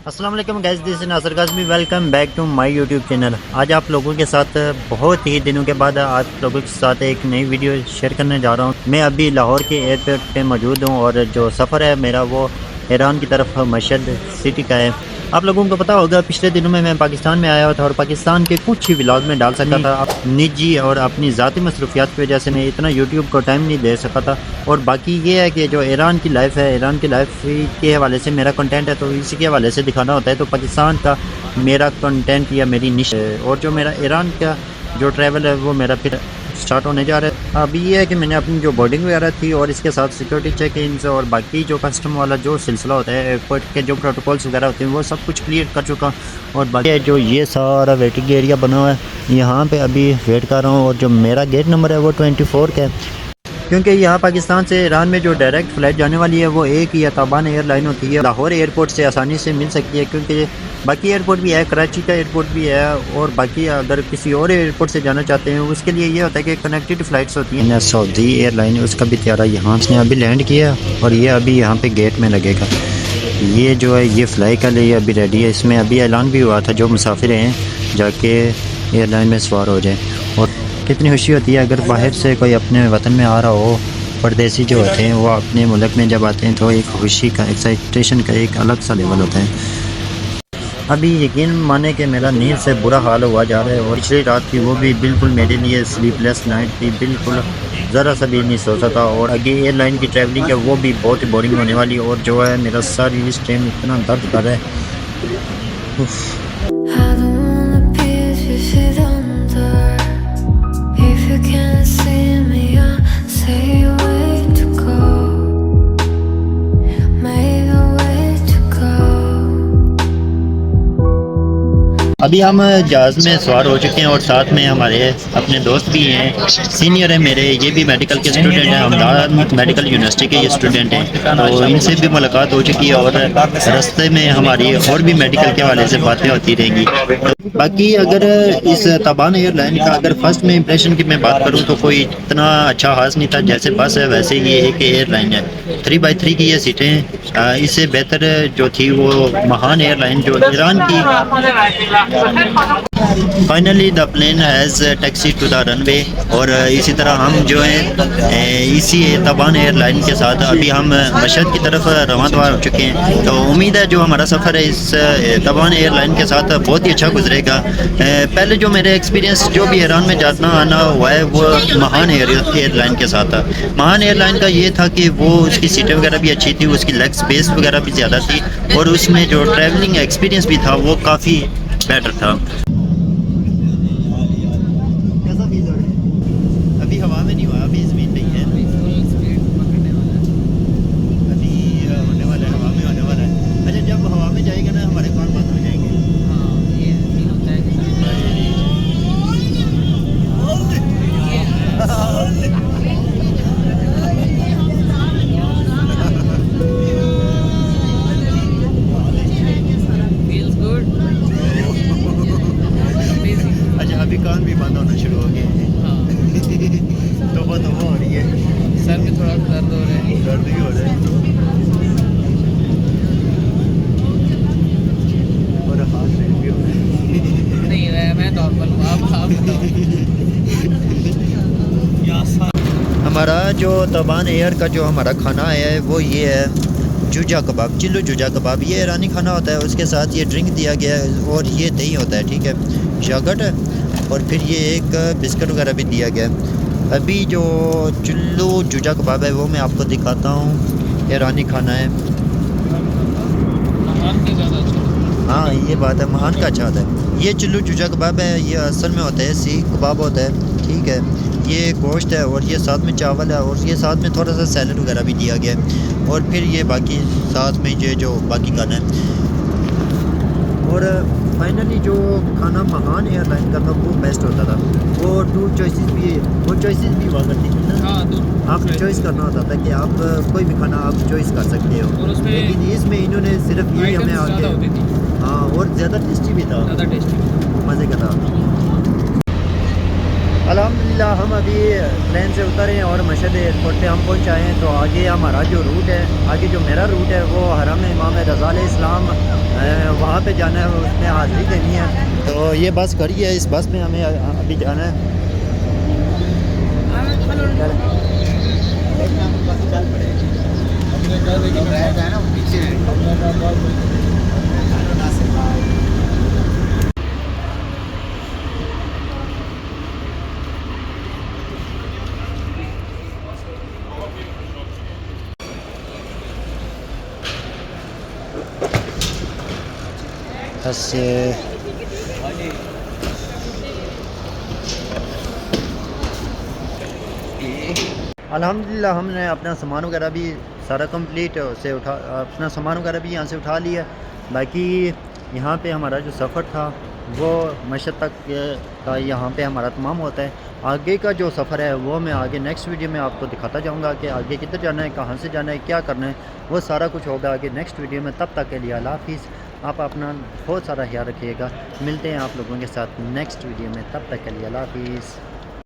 अस्सलाम वालेकुम guys, this is Nasir Kazmi. Welcome back to my YouTube channel. आज आप लोगों के साथ बहुत ही दिनों के बाद आप लोगों के साथ एक नई वीडियो शेयर करने जा रहा हूँ। मैं अभी लाहौर के एयरपोर्ट पे मौजूद हूँ और जो सफ़र है मेरा वो ईरान की तरफ मशहद सिटी का है। आप लोगों को पता होगा पिछले दिनों में मैं पाकिस्तान में आया था और पाकिस्तान के कुछ ही व्लॉग में डाल सका था। निजी और अपनी ज़ाती मसरूफियात की वजह से मैं इतना यूट्यूब को टाइम नहीं दे सका था। और बाकी ये है कि जो ईरान की लाइफ है, ईरान की लाइफ के हवाले से मेरा कंटेंट है, तो इसी के हवाले से दिखाना होता है। तो पाकिस्तान का मेरा कंटेंट या मेरी निश है और जो मेरा ईरान का जो ट्रैवल है वो मेरा फिर स्टार्ट होने जा रहा है। अभी ये है कि मैंने अपनी जो बोर्डिंग वगैरह थी और इसके साथ सिक्योरिटी चेक इन और बाकी जो कस्टम वाला जो सिलसिला होता है, एयरपोर्ट के जो प्रोटोकॉल्स वगैरह होते हैं वो सब कुछ क्लियर कर चुका हूँ। और बाकी जो ये सारा वेटिंग एरिया बना हुआ है, यहाँ पे अभी वेट कर रहा हूँ। और जो मेरा गेट नंबर है वो 24 का है, क्योंकि यहाँ पाकिस्तान से ईरान में जो डायरेक्ट फ़्लाइट जाने वाली है वो एक ही ताबान एयरलाइन होती है। लाहौर एयरपोर्ट से आसानी से मिल सकती है, क्योंकि बाकी एयरपोर्ट भी है, कराची का एयरपोर्ट भी है। और बाकी अगर किसी और एयरपोर्ट से जाना चाहते हैं उसके लिए ये होता है कि कनेक्टेड फ़्लाइट्स होती हैं। सऊदी एयरलाइन उसका भी त्यारा यहाँ से अभी लैंड किया और ये अभी यहाँ पर गेट में लगेगा। ये जो है ये फ़्लाई के लिए अभी रेडी है। इसमें अभी ऐलान भी हुआ था जो मुसाफिर हैं जाके एयरलाइन में सवार हो जाए। और कितनी खुशी होती है अगर बाहर से कोई अपने वतन में आ रहा हो। परदेसी जो होते हैं वो अपने मुल्क में जब आते हैं तो एक खुशी का, एक्साइटेशन का एक अलग सा लेवल होता है। अभी यकीन माने कि मेरा नींद से बुरा हाल हुआ जा रहा है और पिछली रात थी वो भी बिल्कुल मेरे लिए स्लीपलेस नाइट थी, बिल्कुल ज़रा सा भी नहीं सोचा था। और आगे एयरलाइन की ट्रैवलिंग है वो भी बहुत ही बोरिंग होने वाली। और जो है मेरा सर इस टाइम इतना दर्द कर रहा है। अभी हम जहाज़ में सवार हो चुके हैं और साथ में हमारे अपने दोस्त भी हैं, सीनियर है मेरे, ये भी मेडिकल के स्टूडेंट हैं, अहमदाबाद मेडिकल यूनिवर्सिटी के ये स्टूडेंट हैं। तो इनसे भी मुलाकात हो चुकी है और रास्ते में हमारी और भी मेडिकल के हवाले से बातें होती रहेंगी। तो बाकी अगर इस ताबान एयरलाइन का अगर फर्स्ट में इंप्रेशन की मैं बात करूँ तो कोई इतना अच्छा खास नहीं था। जैसे बस है वैसे ये एक एयरलाइन है, 3x3 की ये सीटें हैं। इससे बेहतर जो थी वो महान एयरलाइन जो ईरान की। Finally the plane has taxi to the runway. और इसी तरह हम जो है इसी तबान एयरलाइन के साथ अभी हम मशहद की तरफ रवाना हो चुके हैं। तो उम्मीद है जो हमारा सफ़र है इस तबान एयरलाइन के साथ बहुत ही अच्छा गुजरेगा। पहले जो मेरे एक्सपीरियंस जो भी ईरान में जाना आना हुआ है वो महान एयरलाइन के साथ था। महान एयरलाइन का ये था कि वो उसकी सीटें वगैरह भी अच्छी थी, उसकी लेग स्पेस वगैरह भी ज़्यादा थी और उसमें जो ट्रैवलिंग एक्सपीरियंस भी था वो काफ़ी बेटर था। कैसा फील हो रहा है? अभी हवा में नहीं हुआ, अभी ज़मीन पे ही है। अभी होने वाला है, हवा में होने वाला है। अच्छा, जब हवा में जाएगा ना हमारे कान बंद हो जाएंगे। हाँ, ये फील होता है कि अभी कान भी बंद होना शुरू हो गए हैं। हाँ। तो हो रही है, सर में थोड़ा दर्द हो रहा है, दर्द भी हो रहा है और हाथ में भी हो रहा है। नहीं, मैं नॉर्मल हूँ, आप बताओ। हमारा जो तबान एयर का जो हमारा खाना है वो ये है जुजा कबाब, चिल्लू जुजा कबाब। ये ईरानी खाना होता है, उसके साथ ये ड्रिंक दिया गया है और ये दही होता है, ठीक है, शगट है और फिर ये एक बिस्किट वगैरह भी दिया गया है। अभी जो चिल्लू जुजा कबाब है वो मैं आपको दिखाता हूँ। ईरानी खाना है, हाँ ये बात है, महान का अच्छा होता है। ये चिल्लू जुजा कबाब है, ये असल में होता है सीख कबाब होता है, ठीक है। ये गोश्त है और ये साथ में चावल है और ये साथ में थोड़ा सा सैलड वगैरह भी दिया गया है और फिर ये बाकी साथ में ये जो बाकी खाना है। और फाइनली जो खाना महान एयरलाइन का था वो बेस्ट होता था। वो वो चॉइसेस भी हुआ करती थी ना। हाँ, आप चॉइस करना होता था कि आप कोई भी खाना आप चॉइस कर सकते हो, लेकिन इसमें इन्होंने सिर्फ यही हमें आके, हाँ, और ज़्यादा टेस्टी भी था, मज़े का था। अल्हम्दुलिल्लाह हम अभी प्लेन से उतरे हैं और मशहद एयरपोर्ट पे हम पहुँच आए हैं। तो आगे हमारा जो रूट है, आगे जो मेरा रूट है वो हरम इमाम रज़ा अलैहिस्सलाम, वहाँ जहाँ पे जाना है उसमें हाज़िरी देनी है। तो ये बस खड़ी है, इस बस में हमें अभी जाना है। बस अल्हम्दुलिल्लाह हमने अपना सामान वगैरह भी सारा कंप्लीट से अपना सामान वगैरह भी यहाँ से उठा लिया। बाकी यहाँ पे हमारा जो सफ़र था वो मशहद तक का यहाँ पे हमारा तमाम होता है। आगे का जो सफ़र है वो मैं आगे नेक्स्ट वीडियो में आपको दिखाता जाऊँगा कि आगे किधर जाना है, कहाँ से जाना है, क्या करना है, वो सारा कुछ होगा आगे नेक्स्ट वीडियो में। तब तक के लिए अल्लाह हाफ़िज़। आप अपना बहुत सारा ख्याल रखिएगा। मिलते हैं आप लोगों के साथ नेक्स्ट वीडियो में, तब तक के लिए अल्लाह हाफ़िज़।